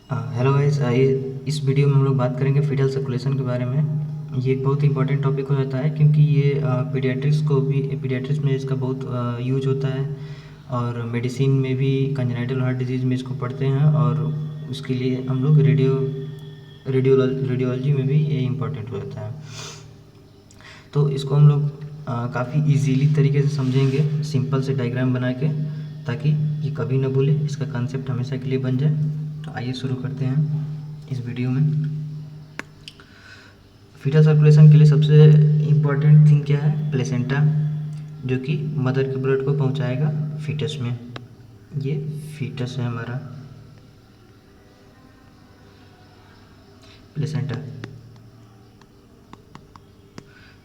Hello guys, इस video में हम लोग बात करेंगे फीटल सर्कुलेशन के बारे में। ये एक बहुत इंपॉर्टेंट टॉपिक हो जाता है क्योंकि ये पीडियाट्रिक्स में इसका बहुत यूज होता है और मेडिसिन में भी कंजेनाइटल हार्ट डिजीज़ में इसको पढ़ते हैं और उसके लिए हम लोग रेडियोलॉजी में भी ये इम्पॉर्टेंट हो जाता है। तो इसको हम लोग काफ़ी इजीली तरीके से समझेंगे, सिंपल से डायग्राम बना के, ताकि ये कभी ना भूले, इसका कंसेप्ट हमेशा के लिए बन जाए। तो आइए शुरू करते हैं इस वीडियो में। फीटल सर्कुलेशन के लिए सबसे इम्पॉर्टेंट थिंग क्या है? प्लेसेंटा, जो कि मदर के ब्लड को पहुंचाएगा फीटस में। ये फीटस है हमारा प्लेसेंटा।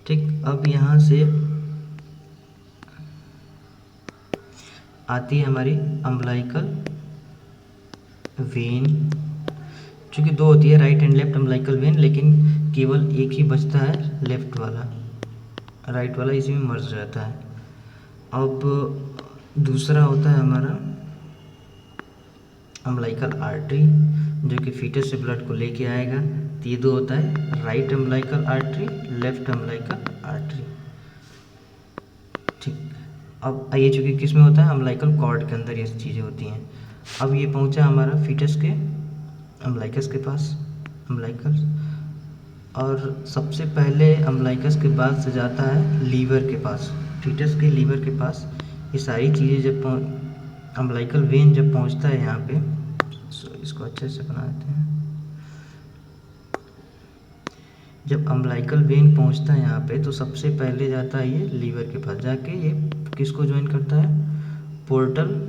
ठीक, अब यहाँ से आती है हमारी अम्बलाइकल वेन, चूँकि दो होती है, right and left umbilical when, लेकिन केवल एक ही बचता है, लेफ्ट वाला। राइट वाला इसी में मर्ज रहता है। अब दूसरा होता है हमारा अम्बलाइकल आर्टरी, जो कि फीटस से ब्लड को लेके आएगा। तो ये दो होता है, right umbilical artery, left umbilical artery. ठीक, अब ये चूँकि किस में होता है? अम्बलाइकल कॉर्ड के अंदर ये चीज़ें होती हैं। अब ये पहुंचा हमारा फीटस के अम्बलाइकस के पास, अम्बलाइकस, और सबसे पहले अम्बलाइकस के बाद से जाता है लीवर के पास, फीटस के लीवर के पास। ये सारी चीज़ें जब अम्बलाइकल वेन जब पहुंचता है यहाँ पे, इसको अच्छे से बना देते हैं। जब अम्बलाइकल वेन पहुंचता है यहाँ पे, तो सबसे पहले जाता है ये लीवर के पास, जाके ये किसको ज्वाइन करता है? पोर्टल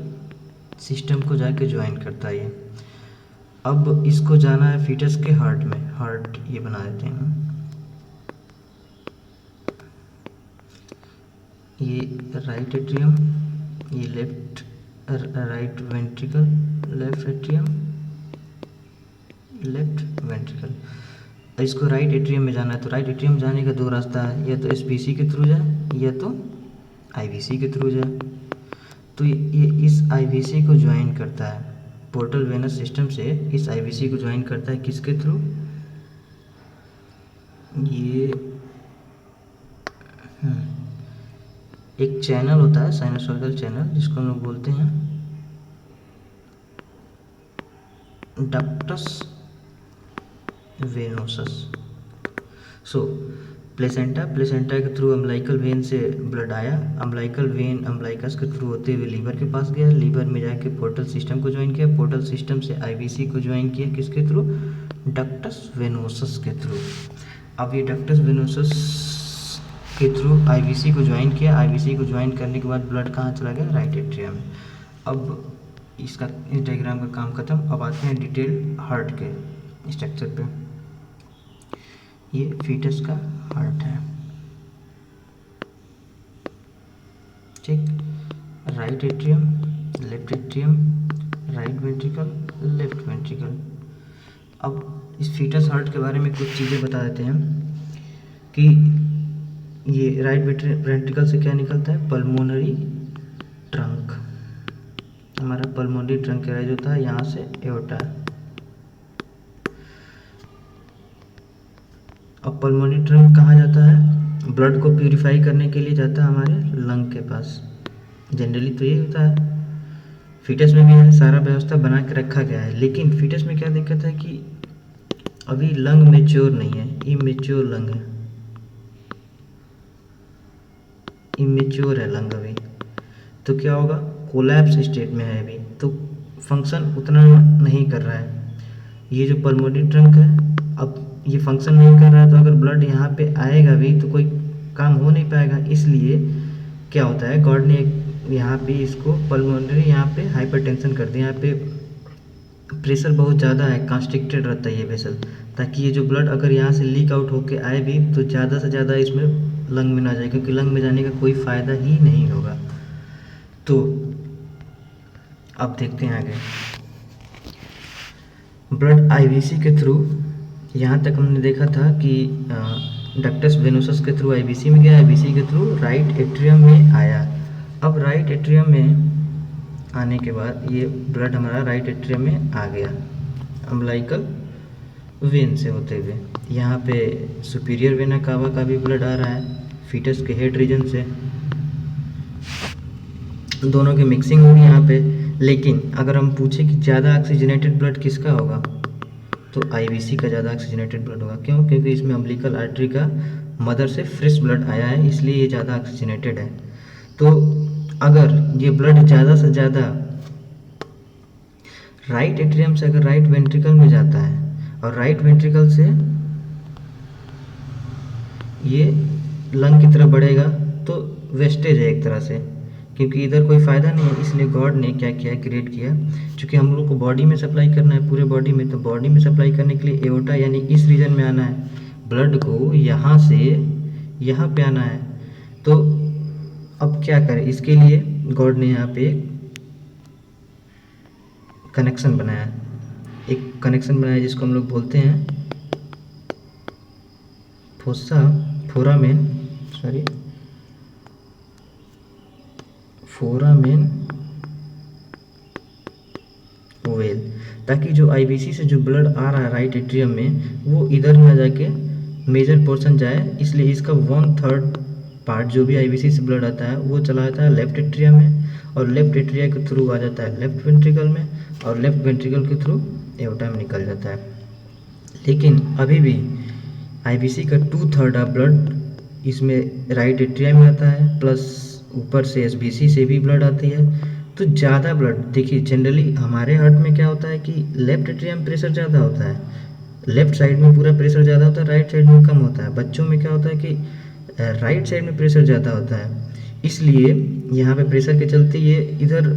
सिस्टम को जाके ज्वाइन करता है ये। अब इसको जाना है फीटस के हार्ट में, हार्ट ये बना देते हैं। ये राइट एट्रियम, ये left right ventricle, left atrium, left ventricle. इसको राइट एट्रियम में जाना है, तो राइट एट्रियम जाने का दो रास्ता है, या तो एसपीसी के थ्रू जाए या तो आईवीसी के थ्रू जाए। तो ये इस आईवीसी को ज्वाइन करता है, पोर्टल वेनस सिस्टम से इस आईवीसी को ज्वाइन करता है। किसके थ्रू? ये एक चैनल होता है, साइनोसॉइडल चैनल, जिसको हम लोग बोलते हैं डक्टस वेनोसस। सो प्लेसेंटा के थ्रू अम्बलाइकल वेन से ब्लड आया, अम्बलाइकल वेन अम्बलाइकस के थ्रू होते हुए लीवर के पास गया, लीवर में जाके पोर्टल सिस्टम को ज्वाइन किया, पोर्टल सिस्टम से आईवीसी को ज्वाइन किया। किसके थ्रू? डक्टस वेनोसस के थ्रू। अब ये डक्टस वेनोसस के थ्रू आईवीसी को ज्वाइन किया, आईवीसी को ज्वाइन करने के बाद ब्लड कहाँ चला गया? राइट एट्रियम में। अब इसका, इस डायग्राम का काम खत्म। अब आते हैं डिटेल हार्ट के स्ट्रक्चर पे। ये फीटस का हार्ट है, ठीक। Right atrium, left atrium, right ventricle, left ventricle. अब इस फीटस हार्ट के बारे में कुछ चीज़ें बता देते हैं कि ये राइट वेंट्रिकल से क्या निकलता है? Pulmonary trunk. हमारा पल्मोनरी ट्रंक राइज होता है, यहाँ से एओर्टा। अब पल्मोनरी ट्रंक कहाँ जाता है? ब्लड को प्यूरिफाई करने के लिए जाता है हमारे लंग के पास। जनरली तो ये होता है, फीटस में भी है, सारा व्यवस्था बना के रखा गया है। लेकिन फीटस में क्या दिक्कत है कि अभी लंग मेच्योर नहीं है, इमेच्योर लंग है, इमेच्योर है लंग अभी। तो क्या होगा? कोलैप्स स्टेट में है अभी, तो फंक्शन उतना नहीं कर रहा है। ये जो पल्मोनरी ट्रंक है, अब ये फंक्शन नहीं कर रहा है, तो अगर ब्लड यहाँ पे आएगा भी तो कोई काम हो नहीं पाएगा। इसलिए क्या होता है, गॉड ने यहाँ पे इसको पल्मोनरी यहाँ पे हाइपरटेंशन कर दिया। यहाँ पे प्रेशर बहुत ज़्यादा है, कॉन्स्ट्रिक्टेड रहता है ये वेसल, ताकि ये जो ब्लड अगर यहाँ से लीक आउट होके आए भी तो ज़्यादा से ज़्यादा इसमें लंग में ना जाए, क्योंकि लंग में जाने का कोई फ़ायदा ही नहीं होगा। तो अब देखते हैं आगे। ब्लड आईवीसी के थ्रू, यहाँ तक हमने देखा था कि डक्टस वेनोसस के थ्रू आईवीसी में गया, आईवीसी के थ्रू राइट एट्रियम में आया। अब राइट एट्रियम में आने के बाद ये ब्लड हमारा राइट एट्रियम में आ गया। अम्बिलिकल वेन से होते हुए। यहाँ पे सुपीरियर वेना कावा का भी ब्लड आ रहा है फीटस के हेड रीजन से, दोनों की मिक्सिंग होगी यहाँ पे। लेकिन अगर हम पूछे कि ज़्यादा ऑक्सीजनेटेड ब्लड किसका होगा, तो आईवीसी का ज़्यादा ऑक्सीजनेटेड ब्लड होगा। क्यों? क्योंकि इसमें अम्बिलिकल आर्टरी का मदर से फ्रेश ब्लड आया है, इसलिए ये ज़्यादा ऑक्सीजनेटेड है। तो अगर ये ब्लड ज़्यादा से ज़्यादा राइट एट्रियम से अगर राइट वेंट्रिकल में जाता है और राइट वेंट्रिकल से ये लंग की तरफ बढ़ेगा, तो वेस्टेज है एक तरह से, क्योंकि इधर कोई फ़ायदा नहीं है। इसलिए गॉड ने क्या किया, क्रिएट किया, क्योंकि हम लोग को बॉडी में सप्लाई करना है पूरे बॉडी में, तो बॉडी में सप्लाई करने के लिए एओर्टा यानी इस रीजन में आना है, ब्लड को यहाँ से यहाँ पे आना है। तो अब क्या करें, इसके लिए गॉड ने यहाँ पे कनेक्शन बनाया, एक कनेक्शन बनाया जिसको हम लोग बोलते हैं फोरामेन ओवेल, ताकि जो आईवीसी से जो ब्लड आ रहा है राइट एट्रियम में वो इधर ना जाके मेजर पोर्शन जाए। इसलिए इसका 1/3 पार्ट जो भी आईवीसी से ब्लड आता है वो चला जाता है लेफ्ट एट्रियम में, और लेफ्ट एट्रिया के थ्रू आ जाता है लेफ्ट वेंट्रिकल में, और लेफ्ट वेंट्रिकल के थ्रू एओर्टा में निकल जाता है। लेकिन अभी भी आईवीसी का 2/3 ऑफ ब्लड इसमें राइट एट्रियम में आता है, प्लस ऊपर से एसबीसी से भी ब्लड आती है। तो ज़्यादा ब्लड, देखिए जनरली हमारे हार्ट में क्या होता है कि लेफ्ट एट्रियम प्रेशर ज़्यादा होता है, लेफ्ट साइड में पूरा प्रेशर ज़्यादा होता है, राइट साइड में कम होता है। बच्चों में क्या होता है कि राइट साइड में प्रेशर ज़्यादा होता है, इसलिए यहाँ पे प्रेशर के चलते ये इधर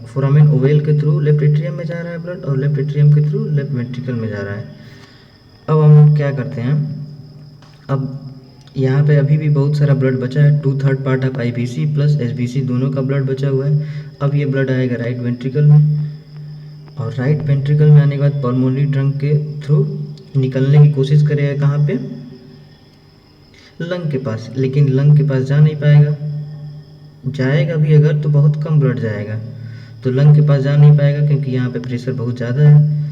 फोरामेन ओवेल के थ्रू लेफ्ट एट्रियम में जा रहा है ब्लड, और लेफ्ट एट्रियम के थ्रू लेफ्ट वेंट्रिकल में जा रहा है। अब हम क्या करते हैं, अब यहाँ पे अभी भी बहुत सारा ब्लड बचा है, 2/3 part of IVC plus SBC दोनों का ब्लड बचा हुआ है। अब ये ब्लड आएगा राइट वेंट्रिकल में, और राइट वेंट्रिकल में आने के बाद पल्मोनरी ट्रंक के थ्रू निकलने की कोशिश करेगा, कहाँ पे, लंग के पास। लेकिन लंग के पास जा नहीं पाएगा, जाएगा भी अगर तो बहुत कम ब्लड जाएगा, तो लंग के पास जा नहीं पाएगा क्योंकि यहाँ पे प्रेशर बहुत ज़्यादा है।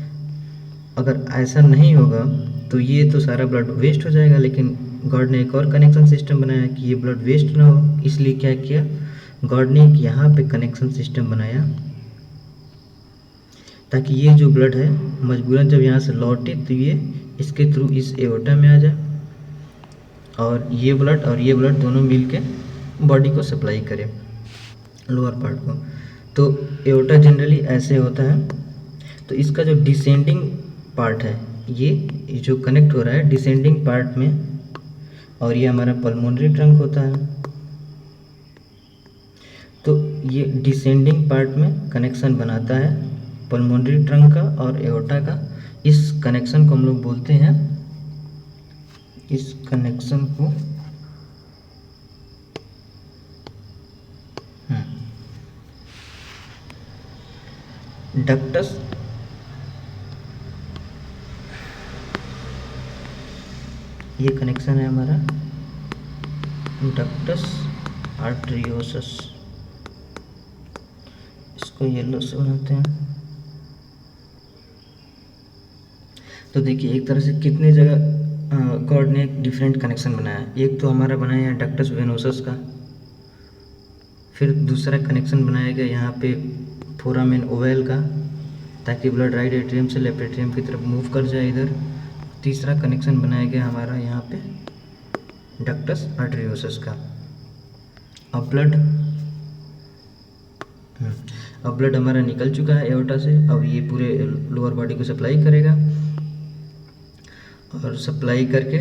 अगर ऐसा नहीं होगा तो ये तो सारा ब्लड वेस्ट हो जाएगा। लेकिन गॉड ने एक और कनेक्शन सिस्टम बनाया कि ये ब्लड वेस्ट ना हो, इसलिए क्या किया, गॉड ने एक यहाँ पे कनेक्शन सिस्टम बनाया, ताकि ये जो ब्लड है मजबूरन जब यहाँ से लौटे तो ये इसके थ्रू इस एओर्टा में आ जाए, और ये ब्लड दोनों मिल के बॉडी को सप्लाई करे लोअर पार्ट को। तो एओर्टा जनरली ऐसे होता है। तो इसका जो डिसेंडिंग पार्ट है, ये जो कनेक्ट हो रहा है डिसेंडिंग पार्ट में, और ये हमारा पल्मोनरी ट्रंक होता है। तो ये डिसेंडिंग पार्ट में कनेक्शन बनाता है पल्मोनरी ट्रंक का और एओर्टा का। इस कनेक्शन को हम लोग बोलते हैं, इस कनेक्शन को डक्टस ये कनेक्शन है हमारा डक्टस आर्टरियोसस, इसको येलो से बनाते हैं। तो देखिए एक तरह से कितने जगह गॉड ने एक डिफरेंट कनेक्शन बनाया। एक तो हमारा बनाया है डक्टस वेनोसस का, फिर दूसरा कनेक्शन बनाया गया यहाँ पे फोरामेन ओवेल का, ताकि ब्लड राइट एट्रियम से लेफ्ट एट्रियम की तरफ मूव कर जाए इधर। तीसरा कनेक्शन बनाया गया हमारा यहाँ पे डक्टस आर्टरियोसस का। अब ब्लड हमारा निकल चुका है एओर्टा से। अब ये पूरे लोअर बॉडी को सप्लाई करेगा, और सप्लाई करके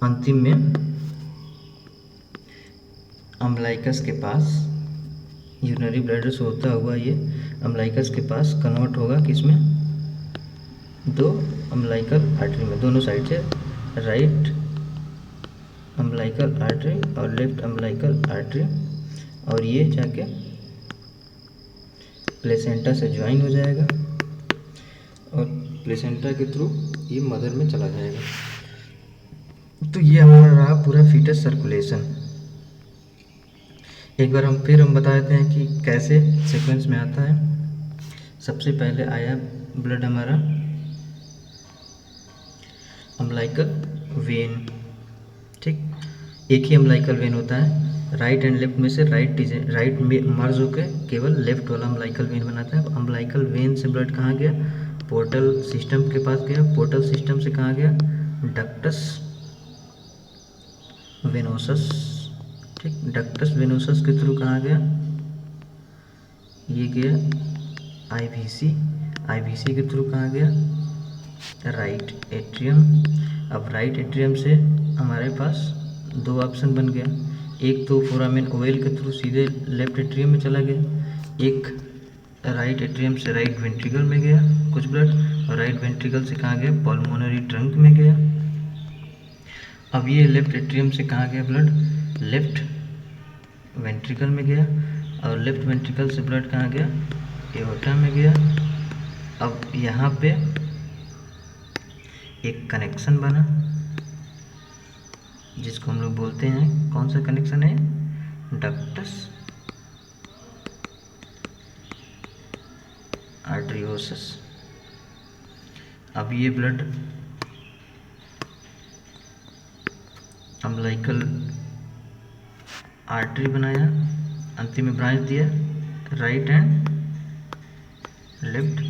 अंतिम में अम्बलाइकस के पास यूरिनरी ब्लैडर से होता हुआ ये अम्बलाइकस के पास कन्वर्ट होगा, किसमें, दो अम्बलाइकल आर्टरी में, दोनों साइड से, राइट अम्बलाइकल आर्टरी और लेफ्ट अम्बलाइकल आर्टरी, और ये जाके प्लेसेंटा से ज्वाइन हो जाएगा, और प्लेसेंटा के थ्रू ये मदर में चला जाएगा। तो ये हमारा रहा पूरा फीटस सर्कुलेशन। एक बार हम बता देते हैं कि कैसे सीक्वेंस में आता है। सबसे पहले आया ब्लड हमारा अम्बिलिकल वेन, ठीक। एक ही अम्बिलिकल वेन होता है, राइट एंड लेफ्ट में से राइट में मर्ज होकर केवल लेफ्ट वाला अम्बिलिकल वेन बनाता है। अम्बिलिकल वेन से ब्लड कहाँ गया, पोर्टल सिस्टम के पास गया। पोर्टल सिस्टम से कहाँ गया, डक्टस वेनोसस, ठीक। डक्टस वेनोसस के थ्रू कहाँ गया, ये गया आईवीसी। आईवीसी के थ्रू कहाँ गया, राइट एट्रियम। अब राइट एट्रियम से हमारे पास दो ऑप्शन बन गया, एक तो फोरामेन ओवेल के थ्रू सीधे लेफ्ट एट्रियम में चला गया, एक राइट एट्रियम से राइट वेंट्रिकल में गया कुछ ब्लड, और राइट वेंट्रिकल से कहाँ गया, पल्मोनरी ट्रंक में गया। अब ये लेफ्ट एट्रियम से कहाँ गया ब्लड, लेफ्ट वेंट्रिकल में गया, और लेफ्ट वेंट्रिकल से ब्लड कहाँ गया, एओर्टा में गया। अब यहाँ पे एक कनेक्शन बना जिसको हम लोग बोलते हैं, कौन सा कनेक्शन है, डक्टस आर्टरियोसस। अब ये ब्लड अम्बिलिकल आर्टरी बनाया, अंतिम में ब्रांच दिया राइट एंड लेफ्ट,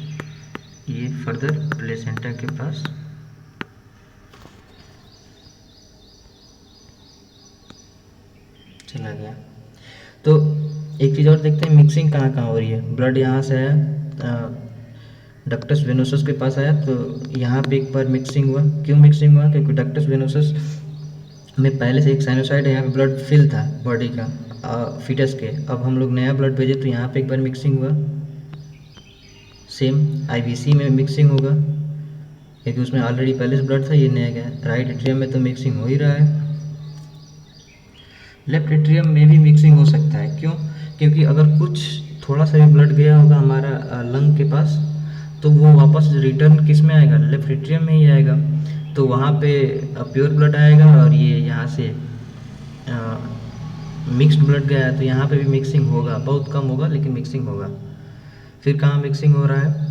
ये फर्दर प्लेसेंटा के पास चला गया। तो एक चीज़ और देखते हैं, मिक्सिंग कहाँ कहाँ हो रही है। ब्लड यहाँ से आया, डक्टस वेनोसस के पास आया, तो यहाँ पे एक बार मिक्सिंग हुआ। क्यों मिक्सिंग हुआ, क्योंकि डक्टस वेनोसस में पहले से एक साइनोसाइड है, यहाँ पे ब्लड फिल था बॉडी का फीटस के। अब हम लोग नया ब्लड भेजे तो यहाँ पे एक बार मिक्सिंग हुआ। सेम आईवीसी में मिक्सिंग होगा क्योंकि उसमें ऑलरेडी पहले से ब्लड था, ये नया गया। राइट एट्रियम में तो मिक्सिंग हो ही रहा है। लेफ्ट एट्रियम में भी मिक्सिंग हो सकता है, क्यों, क्योंकि अगर कुछ थोड़ा सा भी ब्लड गया होगा हमारा लंग के पास, तो वो वापस रिटर्न किस में आएगा, लेफ्ट एट्रियम में ही आएगा। तो वहाँ पे प्योर ब्लड आएगा, और ये यहाँ से मिक्स्ड ब्लड गया है तो यहाँ पे भी मिक्सिंग होगा, बहुत कम होगा लेकिन मिक्सिंग होगा। फिर कहाँ मिक्सिंग हो रहा है,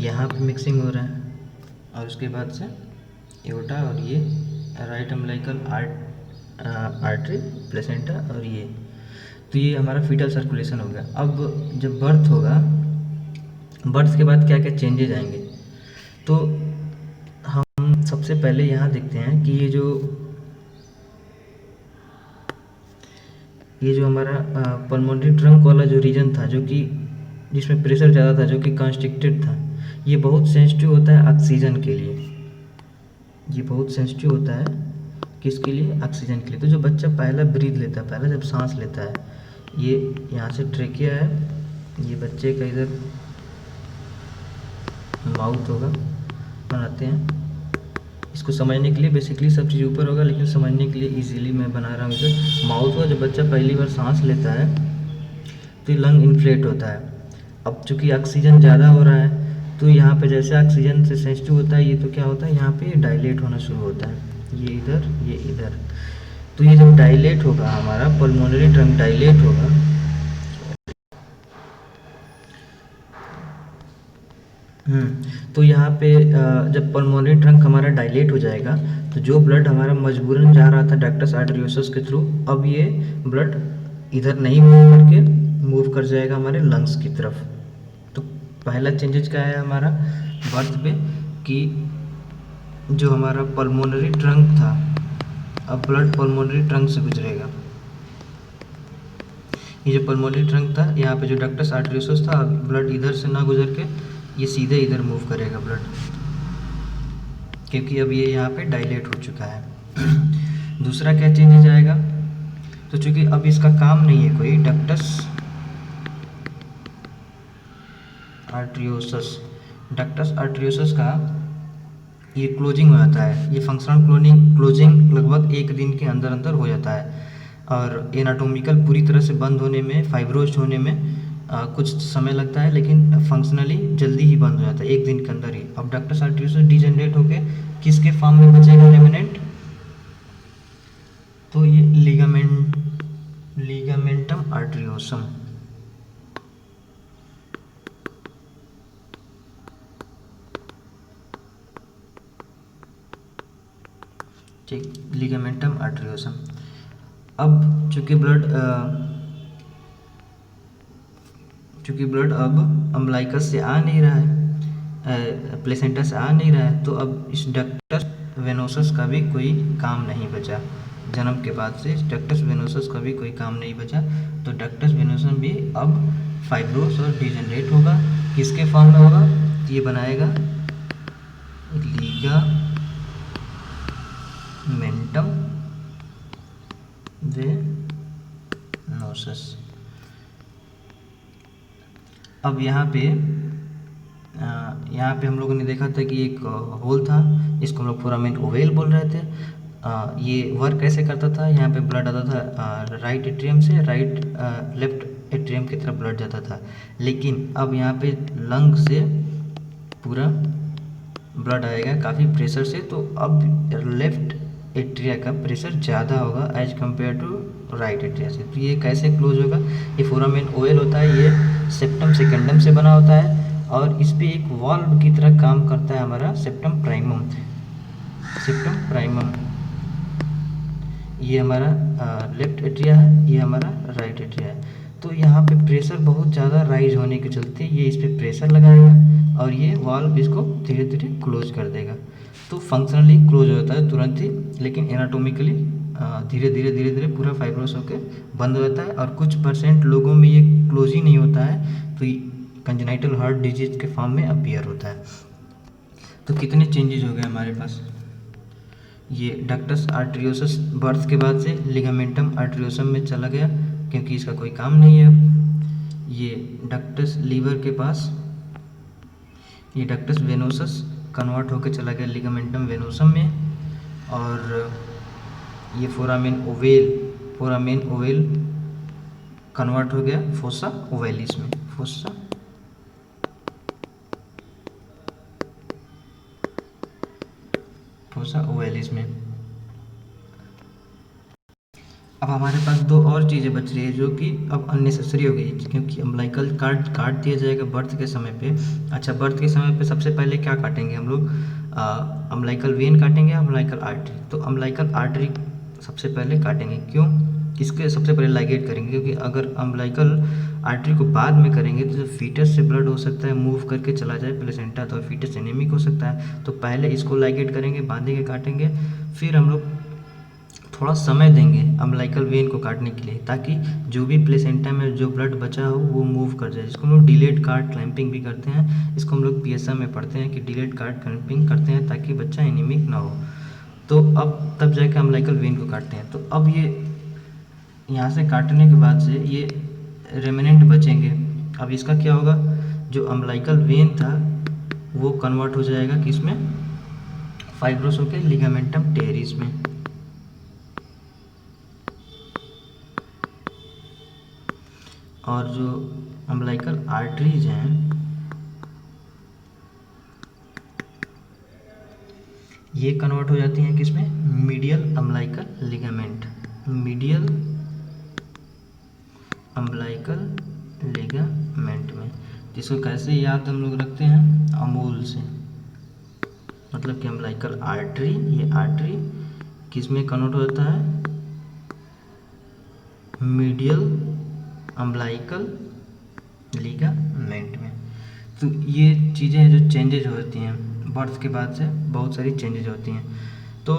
यहाँ पे मिक्सिंग हो रहा है, और उसके बाद से एओर्टा और ये राइट अम्बिलिकल आर्टरी प्लेसेंटा और ये, तो ये हमारा फीटल सर्कुलेशन हो गया। अब जब बर्थ होगा, बर्थ के बाद क्या क्या चेंजेज आएंगे, तो हम सबसे पहले यहाँ देखते हैं कि ये जो हमारा पल्मोनरी ट्रंक वाला जो रीजन था, जो कि जिसमें प्रेशर ज़्यादा था, जो कि कंस्ट्रिक्टेड था, ये बहुत सेंसिटिव होता है ऑक्सीजन के लिए। ये बहुत सेंसिटिव होता है किसके लिए, ऑक्सीजन के लिए। तो जो बच्चा पहला ब्रीथ लेता है, पहला जब सांस लेता है, ये यहाँ से ट्रेकिया है, ये बच्चे का इधर माउथ होगा, बनाते हैं इसको समझने के लिए। बेसिकली सब चीज़ ऊपर होगा, लेकिन समझने के लिए इजीली मैं बना रहा हूँ इधर। माउथ हुआ, जब बच्चा पहली बार सांस लेता है तो लंग इन्फ्लेट होता है। अब चूँकि ऑक्सीजन ज़्यादा हो रहा है, तो यहाँ पे जैसे ऑक्सीजन से सेंसिटिव होता है ये, तो क्या होता है, यहाँ पे डायलेट होना शुरू होता है, ये इधर ये इधर। तो ये जब डायलेट होगा, हमारा पल्मोनरी ट्रंक डायलेट होगा, तो यहाँ पे जब पल्मोनरी ट्रंक हमारा डायलेट हो जाएगा, तो जो ब्लड हमारा मजबूरन जा रहा था डक्टस आर्टरियोसस के थ्रू, अब ये ब्लड इधर नहीं मूव करके मूव कर जाएगा हमारे लंग्स की तरफ। तो पहला चेंजेस क्या है हमारा बर्थ पे, कि जो हमारा पल्मोनरी ट्रंक था, अब ब्लड पल्मोनरी ट्रंक से गुजरेगा। ये जो पल्मोनरी ट्रंक था, यहाँ पे जो डक्टस आर्टरियोसस था, अब ब्लड इधर से ना गुजर के ये सीधे इधर मूव करेगा ब्लड, क्योंकि अब ये यहाँ पे डायलेट हो चुका है। दूसरा क्या चेंजेस आएगा, तो चूंकि अब इसका काम नहीं है कोई, डक्टस आर्टरियोसस का ये क्लोजिंग हो जाता है। ये फंक्शनल क्लोजिंग लगभग एक दिन के अंदर अंदर हो जाता है, और एनाटोमिकल पूरी तरह से बंद होने में, फाइब्रोज होने में कुछ समय लगता है, लेकिन फंक्शनली जल्दी ही बंद हो जाता है, एक दिन के अंदर ही। अब डक्टस आर्टरियोसस डिजेनरेट होके किसके फॉर्म में बचेगा, रेमिनेंट, तो ये लिगामेंटम आर्टरियोसम, ठीक, लिगामेंटम आर्टरियोसम। अब चूँकि ब्लड अब अम्बलाइकस से आ नहीं रहा है, प्लेसेंटा से आ नहीं रहा है, तो अब इस डक्टस वेनोसस का भी कोई काम नहीं बचा। जन्म के बाद से डक्टस वेनोसस का भी कोई काम नहीं बचा, तो डक्टस वेनोसम भी अब फाइब्रोस और डिजेनरेट होगा। किसके फॉर्म में होगा? तो ये बनाएगा लिगामेंटम वेनोसस। अब यहाँ पे हम लोगों ने देखा था कि एक होल था, इसको हम लोग फोरामेन ओवेल बोल रहे थे। ये वर्क कैसे करता था? यहाँ पे ब्लड आता था राइट एट्रियम से, लेफ्ट एट्रियम की तरफ ब्लड जाता था, लेकिन अब यहाँ पे लंग से पूरा ब्लड आएगा काफ़ी प्रेशर से, तो अब लेफ्ट एट्रिया का प्रेशर ज़्यादा होगा as compare to right atria से। तो ये कैसे क्लोज होगा? ये फोरामेन ओवेल होता है, ये सेप्टम सेकेंडम से बना होता है और इस पे एक वाल्व की तरह काम करता है हमारा सेप्टम प्राइमम। ये हमारा लेफ्ट एट्रिया है, ये हमारा राइट एट्रिया है। तो यहाँ पे प्रेशर बहुत ज़्यादा राइज होने के चलते ये इस पर प्रेशर लगाएगा और ये वाल्व इसको धीरे धीरे क्लोज कर देगा। तो फंक्शनली क्लोज हो जाता है तुरंत ही, लेकिन एनाटोमिकली धीरे धीरे पूरा फाइब्रोस होकर बंद हो जाता है। और कुछ % लोगों में ये क्लोज ही नहीं होता है, तो कंजेनाइटल हार्ट डिजीज के फॉर्म में अपीयर होता है। तो कितने चेंजेस हो गए हमारे पास? ये डक्टस आर्टरियोसस बर्थ के बाद से लिगामेंटम आर्टरियोसम में चला गया क्योंकि इसका कोई काम नहीं है। ये डक्टस लीवर के पास, ये डक्टस वेनोसस कन्वर्ट होकर चला गया लिगामेंटम वेनोसम में, और ये फोरामेन ओवेल कन्वर्ट हो गया फोसा ओवेलिस में। फोसा ओवेलिस में। अब हमारे पास दो और चीज़ें बच रही है जो कि अब अननेसेसरी हो गई, क्योंकि अम्बलाइकल कार्ड काट दिया जाएगा बर्थ के समय पे। अच्छा, बर्थ के समय पे सबसे पहले क्या काटेंगे हम लोग? अम्बलाइकल वेन काटेंगे, अम्बलाइकल आर्टरी। तो अम्बलाइकल आर्टरी सबसे पहले काटेंगे। क्यों? किसके सबसे पहले लाइगेट करेंगे? क्योंकि अगर अम्बलाइकल आर्टरी को बाद में करेंगे तो जो फीटस से ब्लड हो सकता है मूव करके चला जाए प्लेसेंटा, तो फीटस एनीमिक हो सकता है। तो पहले इसको लाइगेट करेंगे, बांधेंगे, काटेंगे, फिर हम लोग थोड़ा समय देंगे अम्बलाइकल वेन को काटने के लिए, ताकि जो भी प्लेसेंटा में जो ब्लड बचा हो वो मूव कर जाए, जिसको हम लोग डिलेड कार्ड क्लैंपिंग भी करते हैं। इसको हम लोग PSM में पढ़ते हैं कि डिलेड कार्ड क्लैंपिंग करते हैं ताकि बच्चा एनीमिक ना हो। तो अब तब जाके अम्बलाइकल वेन को काटते हैं। तो अब ये यहाँ से काटने के बाद से ये रेमिनेंट बचेंगे। अब इसका क्या होगा? जो अम्बलाइकल वेन था वो कन्वर्ट हो जाएगा किसमें? फाइब्रोस होकर लिगामेंटम टेरिस में। और जो अम्बलाइकल आर्टरीज हैं ये कन्वर्ट हो जाती हैं किसमें? Medial umbilical ligament, medial umbilical ligament में। जिसको कैसे याद हम लोग रखते हैं? अमूल से। मतलब कि अम्बलाइकल आर्टरी, ये आर्टरी किसमें कन्वर्ट हो जाता है? मीडियल अम्बलाइकल लिगामेंट में। तो ये चीज़ें जो चेंजेज होती हैं बर्थ के बाद से, बहुत सारी चेंजेज होती हैं। तो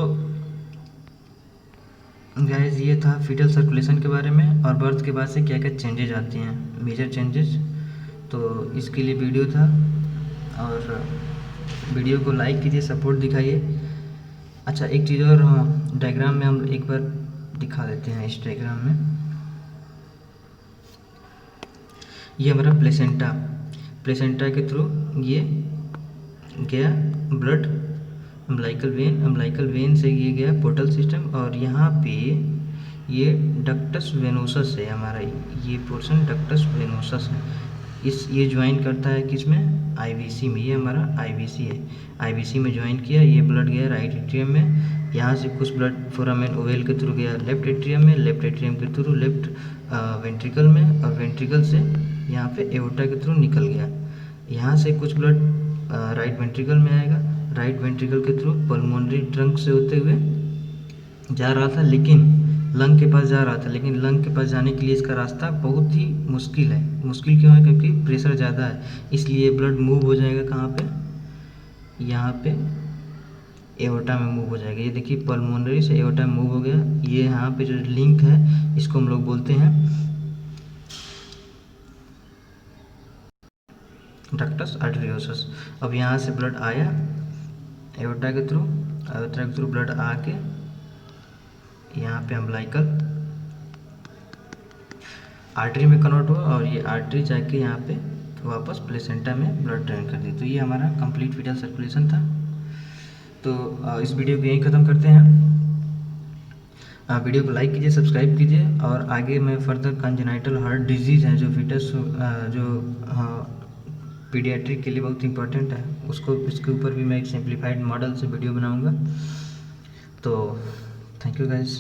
गाइस ये था फीटल सर्कुलेशन के बारे में, और बर्थ के बाद से क्या क्या चेंजेज आती हैं, मेजर चेंजेस। तो इसके लिए वीडियो था, और वीडियो को लाइक कीजिए, सपोर्ट दिखाइए। अच्छा, एक चीज़ और डायग्राम में हम एक बार दिखा देते हैं। इस डायग्राम में ये हमारा प्लेसेंटा के थ्रू ये गया ब्लड अम्बलाइकल वेन से ये गया पोर्टल सिस्टम, और यहाँ पे ये डक्टस वेनोसस है हमारा, ये पोर्शन डक्टस वेनोसस है। ये ज्वाइन करता है किसमें? IVC में। ये हमारा IVC है, IVC में ज्वाइन किया। ये ब्लड गया राइट एट्रियम में, यहाँ से कुछ ब्लड फोरामेन ओवेल के थ्रू गया लेफ्ट एट्रियम में, लेफ्ट एट्रियम के थ्रू लेफ्ट वेंट्रिकल में, और वेंट्रिकल से यहाँ पे एओर्टा के थ्रू निकल गया। यहाँ से कुछ ब्लड राइट वेंट्रिकल में आएगा, राइट वेंट्रिकल के थ्रू पल्मोनरी ट्रंक से होते हुए जा रहा था, लेकिन लंग के पास जा रहा था, लेकिन लंग के पास जाने के लिए इसका रास्ता बहुत ही मुश्किल है। मुश्किल क्यों है? क्योंकि प्रेशर ज़्यादा है, इसलिए ब्लड मूव हो जाएगा कहाँ पे? यहाँ पे एओर्टा में मूव हो जाएगा। ये देखिए पल्मोनरी से एओर्टा में मूव हो गया। ये यहाँ पे जो लिंक है इसको हम लोग बोलते हैं डक्टस आर्टेरियोसस। अब यहाँ से ब्लड आया एओर्टा के थ्रू ब्लड आके यहाँ पे अम्बलाइकल आर्टरी में कन्वर्ट हुआ, और ये आर्टरी जाके यहाँ पे वापस प्लेसेंटा में ब्लड ड्रेन कर दी। तो ये हमारा कंप्लीट विटल सर्कुलेशन था। तो इस वीडियो को यहीं ख़त्म करते हैं। वीडियो को लाइक कीजिए, सब्सक्राइब कीजिए, और आगे मैं फर्दर कंजेनाइटल हार्ट डिजीज़ हैं जो फीटस जो पीडियाट्रिक के लिए बहुत इंपॉर्टेंट है, उसके ऊपर भी मैं एक सिंप्लीफाइड मॉडल से वीडियो बनाऊंगा। तो थैंक यू गाइस।